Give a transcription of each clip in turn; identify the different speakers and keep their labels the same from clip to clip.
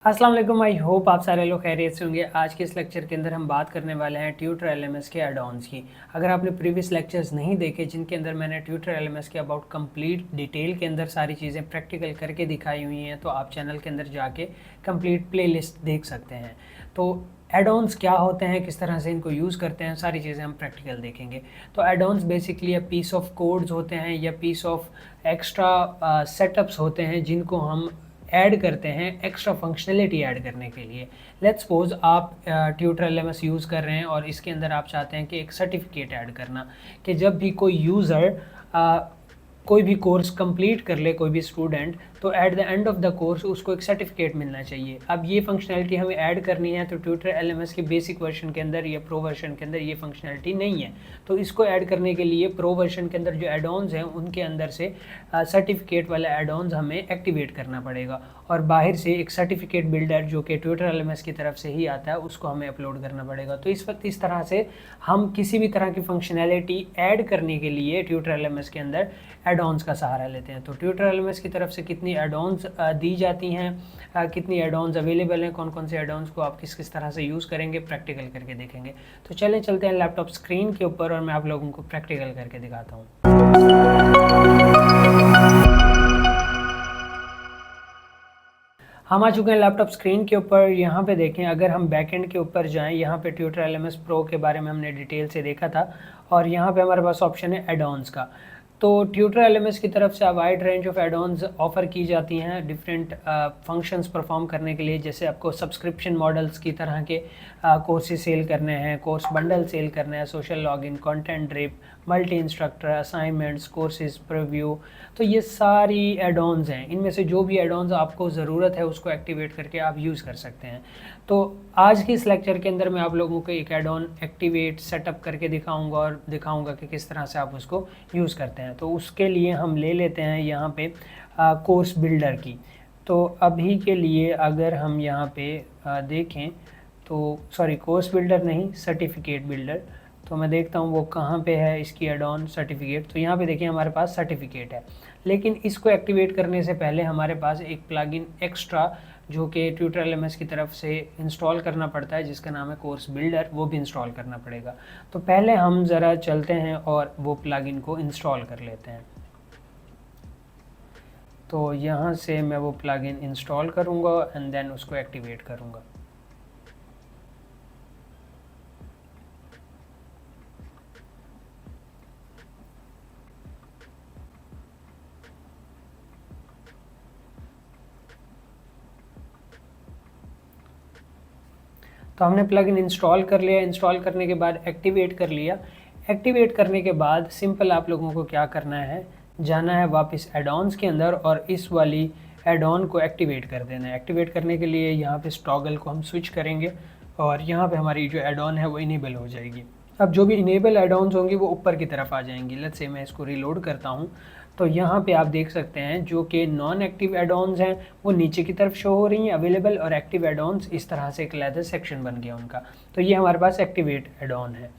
Speaker 1: अस्सलाम वालेकुम। I hope आप सारे लोग खैरियत से होंगे। आज के इस लेक्चर के अंदर हम बात करने वाले हैं ट्यूटर एलएमएस के एड ऑन्स की। अगर आपने प्रीवियस लेक्चर्स नहीं देखे जिनके अंदर मैंने ट्यूटर एलएमएस के अबाउट कंप्लीट डिटेल के अंदर सारी चीज़ें प्रैक्टिकल करके दिखाई हुई हैं, तो आप चैनल के अंदर जाके कंप्लीट प्लेलिस्ट देख सकते हैं। तो एड ऑन्स क्या होते हैं, किस तरह से इनको यूज़ करते हैं, सारी चीज़ें हम प्रैक्टिकल देखेंगे। तो add ons basically piece of codes होते हैं या पीस ऑफ एक्स्ट्रा सेटअप्स होते हैं जिनको हम ऐड करते हैं एक्स्ट्रा फंक्शनलिटी ऐड करने के लिए। लेट्स सपोज आप ट्यूटर एलएमएस यूज़ कर रहे हैं और इसके अंदर आप चाहते हैं कि एक सर्टिफिकेट ऐड करना, कि जब भी कोई यूज़र कोई भी कोर्स कंप्लीट कर ले, कोई भी स्टूडेंट, तो at the end of the course उसको एक सर्टिफिकेट मिलना चाहिए। अब ये फंक्शनलिटी हमें ऐड करनी है, तो ट्यूटर एलएमएस के बेसिक वर्जन के अंदर या प्रो वर्जन के अंदर ये फंक्शनलिटी नहीं है। तो इसको ऐड करने के लिए प्रो वर्जन के अंदर जो एड ऑन्स हैं उनके अंदर से सर्टिफिकेट वाला एड ऑन्स हमें एक्टिवेट करना पड़ेगा, और बाहर से एक सर्टिफिकेट बिल्डर जो कि ट्यूटर एलएमएस की तरफ से ही आता है उसको हमें अपलोड करना पड़ेगा। तो इस वक्त इस तरह से हम किसी भी तरह की फंक्शनैलिटी ऐड करने के लिए ट्यूटर एलएमएस के अंदर एड ऑन्स का सहारा लेते हैं। तो ट्यूटर एलएमएस की तरफ से कितनी एड ऑन्स दी जाती हैं, कितनी एड ऑन्स अवेलेबल हैं, कौन कौन से एड ऑन्स को आप किस किस तरह से यूज़ करेंगे, प्रैक्टिकल करके देखेंगे। तो चलें चलते हैं लैपटॉप स्क्रीन के ऊपर और मैं आप लोगों को प्रैक्टिकल करके दिखाता हूँ। हम आ चुके हैं लैपटॉप स्क्रीन के ऊपर। यहाँ पे देखें, अगर हम बैकएंड के ऊपर जाएं, यहाँ पे ट्यूटर एलएमएस प्रो के बारे में हमने डिटेल से देखा था, और यहाँ पे हमारे पास ऑप्शन है एड ऑन्स का। तो ट्यूटर एलएमएस की तरफ से wide range of add ons offer की जाती हैं डिफरेंट फंक्शंस परफॉर्म करने के लिए। जैसे आपको सब्सक्रिप्शन मॉडल्स की तरह के कोर्सेज सेल करने हैं, कोर्स बंडल सेल करने हैं, social login, content drip, multi instructor, assignments, courses preview. तो ये सारी एड ऑन्स हैं। इनमें से जो भी एड ऑन्स आपको ज़रूरत है उसको एक्टिवेट करके आप यूज़ कर सकते हैं। तो आज के इस लेक्चर के अंदर मैं आप लोगों को एक एड ऑन एक्टिवेट सेटअप करके दिखाऊंगा और दिखाऊंगा कि किस तरह से आप उसको यूज़ करते हैं। तो उसके लिए हम ले लेते हैं यहाँ पे कोर्स बिल्डर की। तो अभी के लिए अगर हम यहाँ पे देखें तो सॉरी, कोर्स बिल्डर नहीं, सर्टिफिकेट बिल्डर। तो मैं देखता हूँ वो कहाँ पे है इसकी एड ऑन सर्टिफिकेट। तो यहाँ पे देखिए हमारे पास सर्टिफिकेट है, लेकिन इसको एक्टिवेट करने से पहले हमारे पास एक प्लगइन एक्स्ट्रा जो कि ट्यूटर एलएमएस की तरफ से इंस्टॉल करना पड़ता है, जिसका नाम है कोर्स बिल्डर, वो भी इंस्टॉल करना पड़ेगा। तो पहले हम ज़रा चलते हैं और वो प्लगइन को इंस्टॉल कर लेते हैं। तो यहाँ से मैं वो प्लगइन इंस्टॉल करूँगा एंड देन उसको एक्टिवेट करूँगा। तो हमने प्लगइन इंस्टॉल कर लिया। इंस्टॉल करने के बाद एक्टिवेट कर लिया। एक्टिवेट करने के बाद सिंपल आप लोगों को क्या करना है, जाना है वापस एड ऑन्स के अंदर और इस वाली एड ऑन को एक्टिवेट कर देना है। एक्टिवेट करने के लिए यहाँ पे टॉगल को हम स्विच करेंगे और यहाँ पे हमारी जो एड ऑन है वो इनेबल हो जाएगी। अब जो भी इनेबल एड ऑन्स होंगी वो ऊपर की तरफ आ जाएंगी। लेट्स से मैं इसको रीलोड करता हूँ, तो यहाँ पे आप देख सकते हैं जो कि नॉन एक्टिव एड ऑन्स हैं वो नीचे की तरफ शो हो रही हैं अवेलेबल, और एक्टिव एड ऑन्स इस तरह से एक अलग सेक्शन बन गया उनका। तो ये हमारे पास एक्टिवेट एड ऑन है।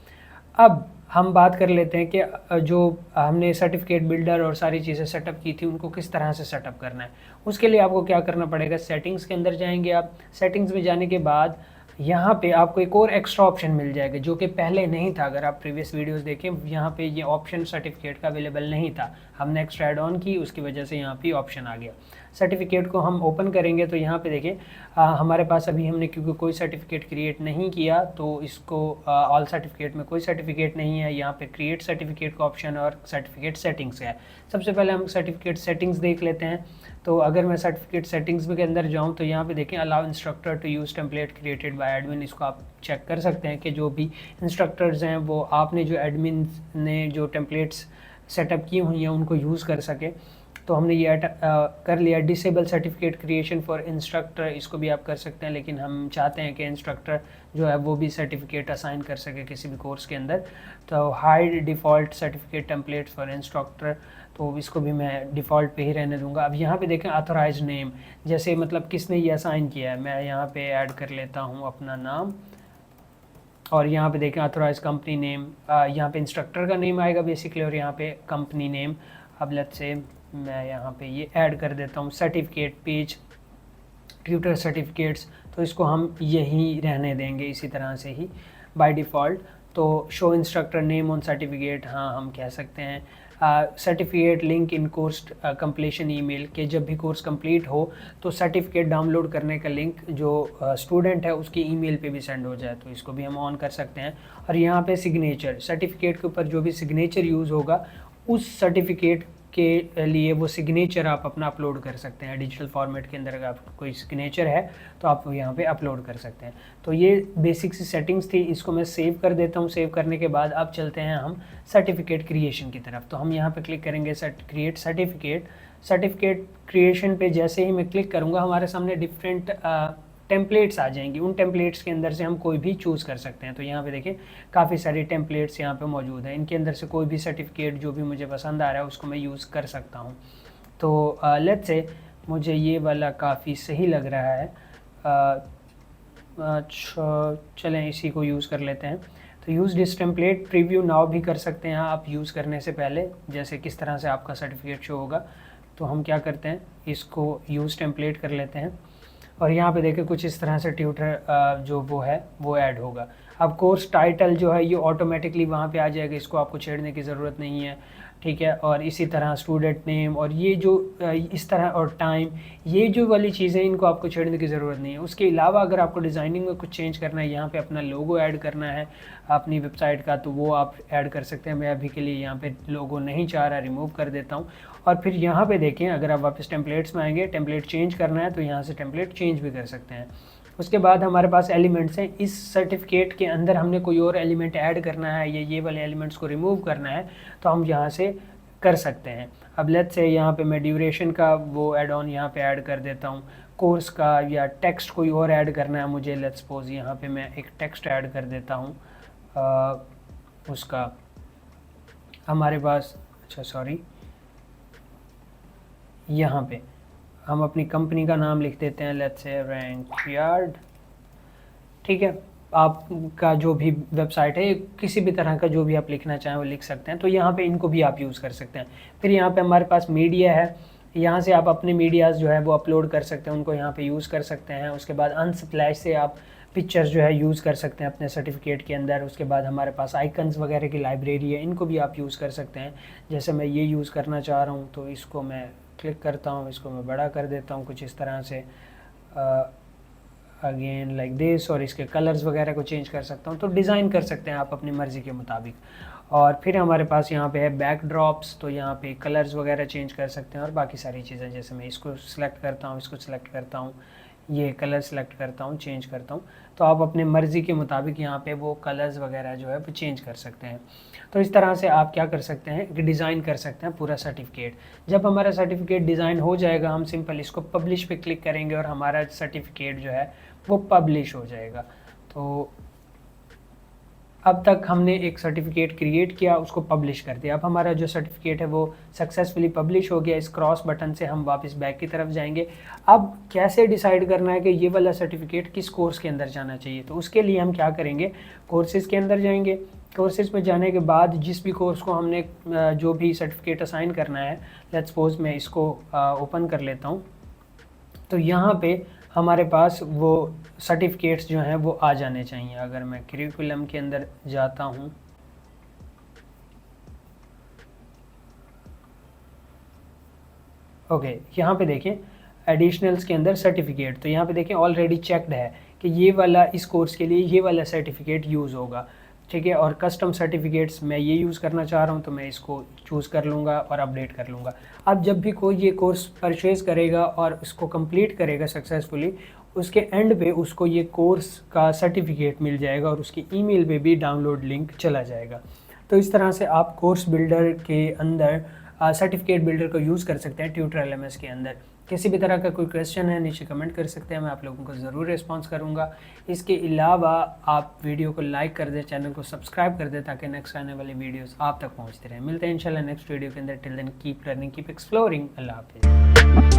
Speaker 1: अब हम बात कर लेते हैं कि जो हमने सर्टिफिकेट बिल्डर और सारी चीज़ें सेटअप की थी उनको किस तरह से सेटअप करना है। उसके लिए आपको क्या करना पड़ेगा, सेटिंग्स के अंदर जाएंगे आप। सेटिंग्स में जाने के बाद यहाँ पे आपको एक और एक्स्ट्रा ऑप्शन मिल जाएगा जो कि पहले नहीं था। अगर आप प्रीवियस वीडियोस देखें, यहाँ पे ये ऑप्शन सर्टिफिकेट का अवेलेबल नहीं था, हमने एक्स्ट्रा एड ऑन की, उसकी वजह से यहाँ पे ऑप्शन आ गया। सर्टिफिकेट को हम ओपन करेंगे तो यहाँ पे देखिए हमारे पास अभी हमने क्योंकि कोई सर्टिफिकेट क्रिएट नहीं किया तो इसको ऑल सर्टिफिकेट में कोई सर्टिफिकेट नहीं है। यहाँ पे क्रिएट सर्टिफिकेट का ऑप्शन और सर्टिफिकेट सेटिंग्स है। सबसे पहले हम सर्टिफिकेट सेटिंग्स देख लेते हैं। तो अगर मैं सर्टिफिकेट सेटिंग्स के अंदर जाऊँ तो यहाँ पे देखें allow instructor to use template created by admin. इसको आप चेक कर सकते हैं कि जो भी इंस्ट्रक्टर्स हैं वो आपने जो एडमिन ने जो टेम्पलेट्स सेटअप की हुई हैं उनको यूज़ कर सके। तो हमने ये कर लिया। Disable certificate creation for instructor, इसको भी आप कर सकते हैं, लेकिन हम चाहते हैं कि इंस्ट्रक्टर जो है वो भी सर्टिफिकेट असाइन कर सके किसी भी कोर्स के अंदर। तो hide default certificate template for instructor, तो इसको भी मैं डिफ़ॉल्ट पे ही रहने दूंगा। अब यहाँ पे देखें ऑथराइज नेम, जैसे मतलब किसने ये असाइन किया है। मैं यहाँ पे ऐड कर लेता हूँ अपना नाम, और यहाँ पे देखें ऑथराइज कंपनी नेम, यहाँ पे इंस्ट्रक्टर का नेम आएगा बेसिकली, और यहाँ पे कंपनी नेम। अब लेट्स से मैं यहाँ पे ये ऐड कर देता हूँ सर्टिफिकेट पेज ट्यूटर सर्टिफिकेट्स, तो इसको हम यही रहने देंगे इसी तरह से ही बाय डिफ़ॉल्ट। तो show instructor name on certificate, हाँ हम कह सकते हैं। Certificate link in course completion email, के जब भी कोर्स कंप्लीट हो तो सर्टिफिकेट डाउनलोड करने का लिंक जो स्टूडेंट है उसकी ईमेल पे भी सेंड हो जाए, तो इसको भी हम ऑन कर सकते हैं। और यहाँ पे सिग्नेचर, सर्टिफिकेट के ऊपर जो भी सिग्नेचर यूज़ होगा उस सर्टिफिकेट के लिए वो सिग्नेचर आप अपना अपलोड कर सकते हैं डिजिटल फॉर्मेट के अंदर। अगर आपका कोई सिग्नेचर है तो आप यहाँ पे अपलोड कर सकते हैं। तो ये बेसिक सी सेटिंग्स थी, इसको मैं सेव कर देता हूँ। सेव करने के बाद अब चलते हैं हम सर्टिफिकेट क्रिएशन की तरफ। तो हम यहाँ पे क्लिक करेंगे क्रिएट सर्टिफिकेट। सर्टिफिकेट क्रिएशन पे जैसे ही मैं क्लिक करूँगा हमारे सामने डिफरेंट टेम्पलेट्स आ जाएंगी। उन टेम्पलेट्स के अंदर से हम कोई भी चूज़ कर सकते हैं। तो यहाँ पे देखिए काफ़ी सारी टेम्पलेट्स यहाँ पे मौजूद हैं, इनके अंदर से कोई भी सर्टिफिकेट जो भी मुझे पसंद आ रहा है उसको मैं यूज़ कर सकता हूँ। तो लेट्स से मुझे ये वाला काफ़ी सही लग रहा है, अच्छा चलें इसी को यूज़ कर लेते हैं। तो use this template preview now भी कर सकते हैं आप यूज़ करने से पहले, जैसे किस तरह से आपका सर्टिफिकेट शो होगा। तो हम क्या करते हैं, इसको यूज़ टेम्पलेट कर लेते हैं और यहाँ पे देखिए कुछ इस तरह से ट्यूटर जो वो है वो ऐड होगा। अब कोर्स टाइटल जो है ये ऑटोमेटिकली वहाँ पे आ जाएगा, इसको आपको छेड़ने की ज़रूरत नहीं है, ठीक है। और इसी तरह स्टूडेंट नेम और ये जो इस तरह और टाइम, ये जो वाली चीज़ें इनको आपको छेड़ने की ज़रूरत नहीं है। उसके अलावा अगर आपको डिज़ाइनिंग में कुछ चेंज करना है, यहाँ पे अपना लोगो ऐड करना है अपनी वेबसाइट का, तो वो आप ऐड कर सकते हैं। मैं अभी के लिए यहाँ पे लोगो नहीं चाह रहा, रिमूव कर देता हूँ। और फिर यहाँ पे देखें, अगर आप वापस टेम्पलेट्स में आएंगे, टेम्पलेट चेंज करना है तो यहाँ से टेम्पलेट चेंज भी कर सकते हैं। उसके बाद हमारे पास एलिमेंट्स हैं। इस सर्टिफिकेट के अंदर हमने कोई और एलिमेंट ऐड करना है या ये वाले एलिमेंट्स को रिमूव करना है तो हम यहाँ से कर सकते हैं। अब लेट्स से यहाँ पे मैं ड्यूरेशन का वो ऐड ऑन यहाँ पे ऐड कर देता हूँ, कोर्स का या टेक्स्ट कोई और ऐड करना है मुझे, लेट्स सपोज यहाँ पे मैं एक टेक्स्ट ऐड कर देता हूँ उसका हमारे पास, अच्छा सॉरी, यहाँ पे हम अपनी कंपनी का नाम लिख देते हैं, लेट्स से रैंकयार्ड, ठीक है। आपका जो भी वेबसाइट है, किसी भी तरह का जो भी आप लिखना चाहें वो लिख सकते हैं। तो यहाँ पे इनको भी आप यूज़ कर सकते हैं। फिर यहाँ पे हमारे पास मीडिया है, यहाँ से आप अपने मीडियाज़ जो है वो अपलोड कर सकते हैं, उनको यहाँ पे यूज़ कर सकते हैं। उसके बाद अनस्प्लैश से आप पिक्चर्स जो है यूज़ कर सकते हैं अपने सर्टिफिकेट के अंदर। उसके बाद हमारे पास आइकन्स वगैरह की लाइब्रेरी है, इनको भी आप यूज़ कर सकते हैं। जैसे मैं ये यूज़ करना चाह रहा हूँ तो इसको मैं क्लिक करता हूँ, इसको मैं बड़ा कर देता हूँ कुछ इस तरह से, अगेन लाइक दिस, और इसके कलर्स वगैरह को चेंज कर सकता हूँ। तो डिज़ाइन कर सकते हैं आप अपनी मर्ज़ी के मुताबिक। और फिर हमारे पास यहाँ पे है बैक ड्रॉप्स, तो यहाँ पे कलर्स वगैरह चेंज कर सकते हैं और बाकी सारी चीज़ें। जैसे मैं इसको सिलेक्ट करता हूँ, इसको सिलेक्ट करता हूँ, ये कलर सेलेक्ट करता हूँ, चेंज करता हूँ, तो आप अपने मर्ज़ी के मुताबिक यहाँ पे वो कलर्स वगैरह जो है वो चेंज कर सकते हैं। तो इस तरह से आप क्या कर सकते हैं कि डिज़ाइन कर सकते हैं पूरा सर्टिफिकेट। जब हमारा सर्टिफिकेट डिज़ाइन हो जाएगा हम सिंपल इसको पब्लिश पे क्लिक करेंगे और हमारा सर्टिफिकेट जो है वो पब्लिश हो जाएगा। तो अब तक हमने एक सर्टिफिकेट क्रिएट किया, उसको पब्लिश कर दिया। अब हमारा जो सर्टिफिकेट है वो सक्सेसफुली पब्लिश हो गया। इस क्रॉस बटन से हम वापस बैक की तरफ जाएंगे। अब कैसे डिसाइड करना है कि ये वाला सर्टिफिकेट किस कोर्स के अंदर जाना चाहिए, तो उसके लिए हम क्या करेंगे, कोर्सेज़ के अंदर जाएंगे। कोर्सेज़ में जाने के बाद जिस भी कोर्स को हमने जो भी सर्टिफिकेट असाइन करना है, लेट्स सपोज मैं इसको ओपन कर लेता हूँ, तो यहाँ पे हमारे पास वो सर्टिफिकेट्स जो हैं वो आ जाने चाहिए। अगर मैं करिकुलम के अंदर जाता हूँ, ओके, यहाँ पे देखें एडिशनल्स के अंदर सर्टिफिकेट, तो यहाँ पे देखें ऑलरेडी चेक्ड है कि ये वाला इस कोर्स के लिए ये वाला सर्टिफिकेट यूज़ होगा, ठीक है। और कस्टम सर्टिफिकेट्स मैं ये यूज़ करना चाह रहा हूँ तो मैं इसको चूज़ कर लूँगा और अपडेट कर लूँगा। अब जब भी कोई ये कोर्स परचेज़ करेगा और इसको कंप्लीट करेगा सक्सेसफुली, उसके एंड पे उसको ये कोर्स का सर्टिफिकेट मिल जाएगा और उसकी ईमेल पे भी डाउनलोड लिंक चला जाएगा। तो इस तरह से आप कोर्स बिल्डर के अंदर सर्टिफिकेट बिल्डर को यूज़ कर सकते हैं ट्यूटर LMS के अंदर। किसी भी तरह का कोई क्वेश्चन है नीचे कमेंट कर सकते हैं, मैं आप लोगों को ज़रूर रिस्पॉन्स करूंगा। इसके अलावा आप वीडियो को लाइक कर दें, चैनल को सब्सक्राइब कर दें ताकि नेक्स्ट आने वाली वीडियोस आप तक पहुंचते रहें। मिलते हैं इंशाल्लाह नेक्स्ट वीडियो के अंदर। Till then keep learning, keep exploring. अल्लाह हाफिज़।